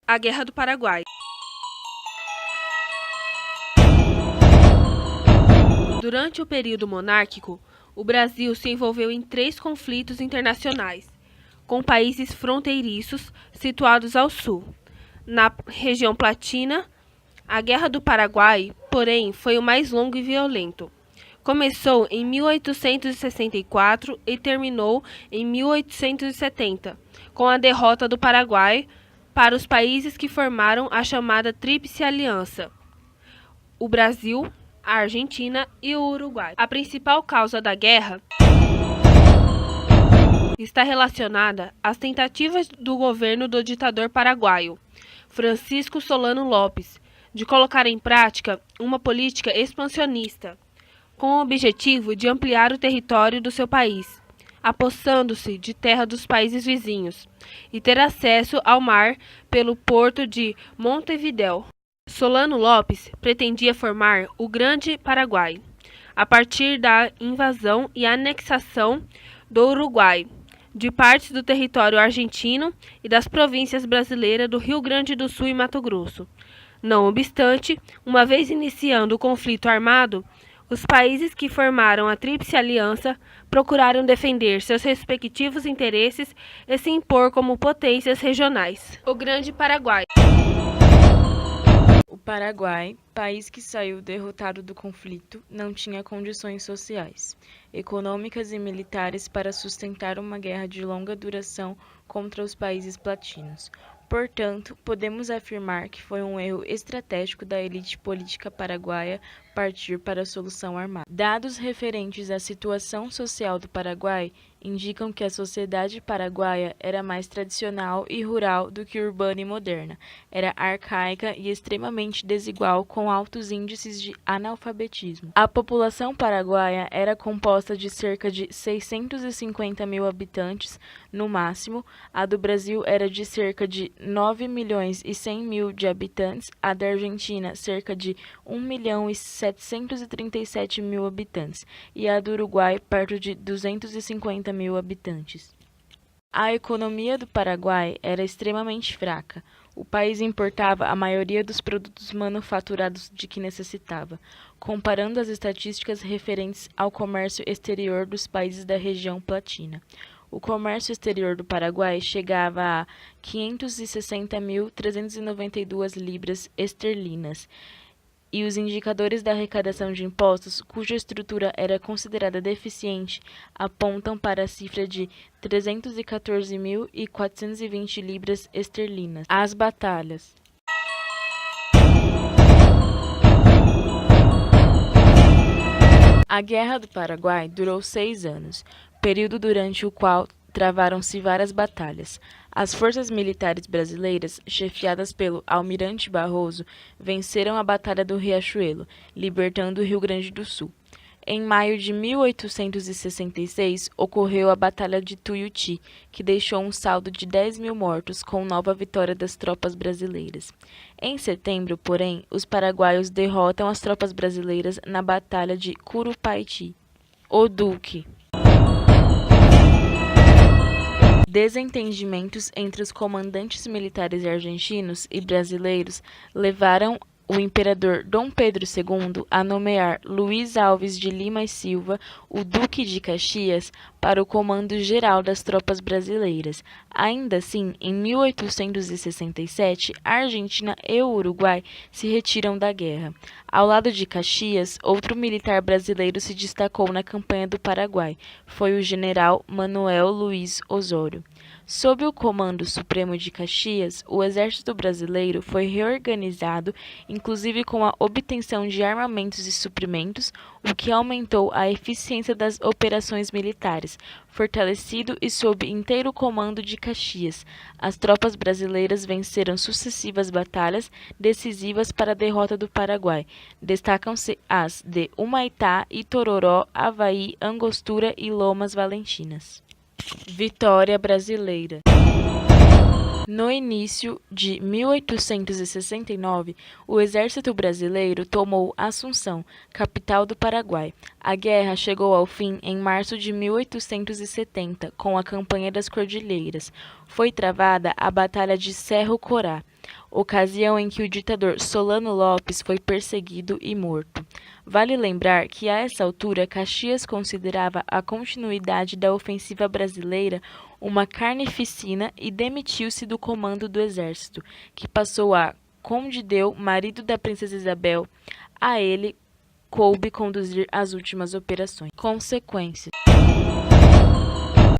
A Guerra do Paraguai. Durante o período monárquico, o Brasil se envolveu em 3 conflitos internacionais, com países fronteiriços situados ao sul. Na região Platina, a Guerra do Paraguai, porém, foi o mais longo e violento. Começou em 1864 e terminou em 1870, com a derrota do Paraguai para os países que formaram a chamada Tríplice Aliança: o Brasil, a Argentina e o Uruguai. A principal causa da guerra está relacionada às tentativas do governo do ditador paraguaio, Francisco Solano Lopes, de colocar em prática uma política expansionista, com o objetivo de ampliar o território do seu país, apossando-se de terra dos países vizinhos, e ter acesso ao mar pelo porto de Montevidéu. Solano Lopes pretendia formar o Grande Paraguai, a partir da invasão e anexação do Uruguai, de partes do território argentino e das províncias brasileiras do Rio Grande do Sul e Mato Grosso. Não obstante, uma vez iniciando o conflito armado, os países que formaram a Tríplice Aliança procuraram defender seus respectivos interesses e se impor como potências regionais. O Grande Paraguai. O Paraguai, país que saiu derrotado do conflito, não tinha condições sociais, econômicas e militares para sustentar uma guerra de longa duração contra os países platinos. Portanto, podemos afirmar que foi um erro estratégico da elite política paraguaia partir para a solução armada. Dados referentes à situação social do Paraguai indicam que a sociedade paraguaia era mais tradicional e rural do que urbana e moderna. Era arcaica e extremamente desigual, com altos índices de analfabetismo. A população paraguaia era composta de cerca de 650 mil habitantes, no máximo. A do Brasil era de cerca de 9 milhões e 100 mil de habitantes, a da Argentina cerca de 1 milhão e 737 mil habitantes e a do Uruguai perto de 250 mil habitantes. A economia do Paraguai era extremamente fraca. O país importava a maioria dos produtos manufaturados de que necessitava, comparando as estatísticas referentes ao comércio exterior dos países da região platina. O comércio exterior do Paraguai chegava a 560.392 libras esterlinas, e os indicadores da arrecadação de impostos, cuja estrutura era considerada deficiente, apontam para a cifra de 314.420 libras esterlinas. As batalhas. A Guerra do Paraguai durou 6 anos, período durante o qual travaram-se várias batalhas. As forças militares brasileiras, chefiadas pelo almirante Barroso, venceram a Batalha do Riachuelo, libertando o Rio Grande do Sul. Em maio de 1866, ocorreu a Batalha de Tuiuti, que deixou um saldo de 10 mil mortos, com nova vitória das tropas brasileiras. Em setembro, porém, os paraguaios derrotam as tropas brasileiras na Batalha de Curupaiti. O Duque. Desentendimentos entre os comandantes militares argentinos e brasileiros levaram o imperador Dom Pedro II a nomear Luís Alves de Lima e Silva, o Duque de Caxias, para o comando geral das tropas brasileiras. Ainda assim, em 1867, a Argentina e o Uruguai se retiram da guerra. Ao lado de Caxias, outro militar brasileiro se destacou na campanha do Paraguai. Foi o general Manuel Luiz Osório. Sob o comando supremo de Caxias, o exército brasileiro foi reorganizado, inclusive com a obtenção de armamentos e suprimentos, o que aumentou a eficiência das operações militares. Fortalecido e sob inteiro comando de Caxias, as tropas brasileiras venceram sucessivas batalhas decisivas para a derrota do Paraguai. Destacam-se as de Humaitá, Itororó, Avaí, Angostura e Lomas Valentinas. Vitória brasileira. No início de 1869, o exército brasileiro tomou Assunção, capital do Paraguai. A guerra chegou ao fim em março de 1870, com a Campanha das Cordilheiras. Foi travada a Batalha de Cerro Corá. ocasião em que o ditador Solano Lopes foi perseguido e morto. Vale lembrar que a essa altura Caxias considerava a continuidade da ofensiva brasileira uma carnificina e demitiu-se do comando do exército, que passou a Conde Deu, marido da princesa Isabel. A ele coube conduzir as últimas operações. Consequências.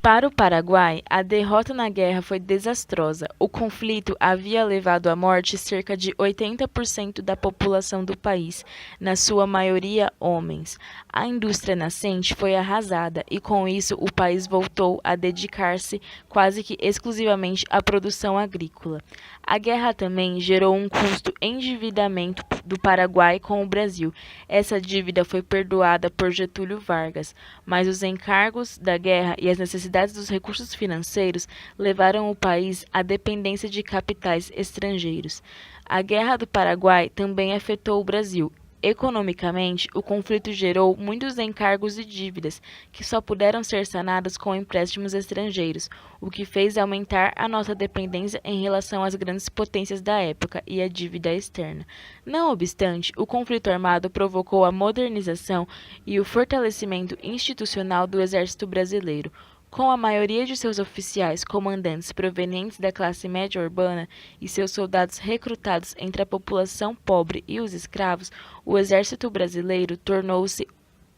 Para o Paraguai, a derrota na guerra foi desastrosa. O conflito havia levado à morte cerca de 80% da população do país, na sua maioria homens. A indústria nascente foi arrasada e, com isso, o país voltou a dedicar-se quase que exclusivamente à produção agrícola. A guerra também gerou um custo endividamento do Paraguai com o Brasil. Essa dívida foi perdoada por Getúlio Vargas, mas os encargos da guerra e as necessidades dos recursos financeiros levaram o país à dependência de capitais estrangeiros. A Guerra do Paraguai também afetou o Brasil. Economicamente, o conflito gerou muitos encargos e dívidas, que só puderam ser sanados com empréstimos estrangeiros, o que fez aumentar a nossa dependência em relação às grandes potências da época e a dívida externa. Não obstante, o conflito armado provocou a modernização e o fortalecimento institucional do Exército Brasileiro. Com a maioria de seus oficiais comandantes provenientes da classe média urbana e seus soldados recrutados entre a população pobre e os escravos, o exército brasileiro tornou-se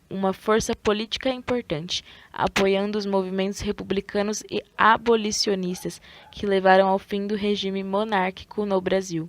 uma força política importante, apoiando os movimentos republicanos e abolicionistas que levaram ao fim do regime monárquico no Brasil.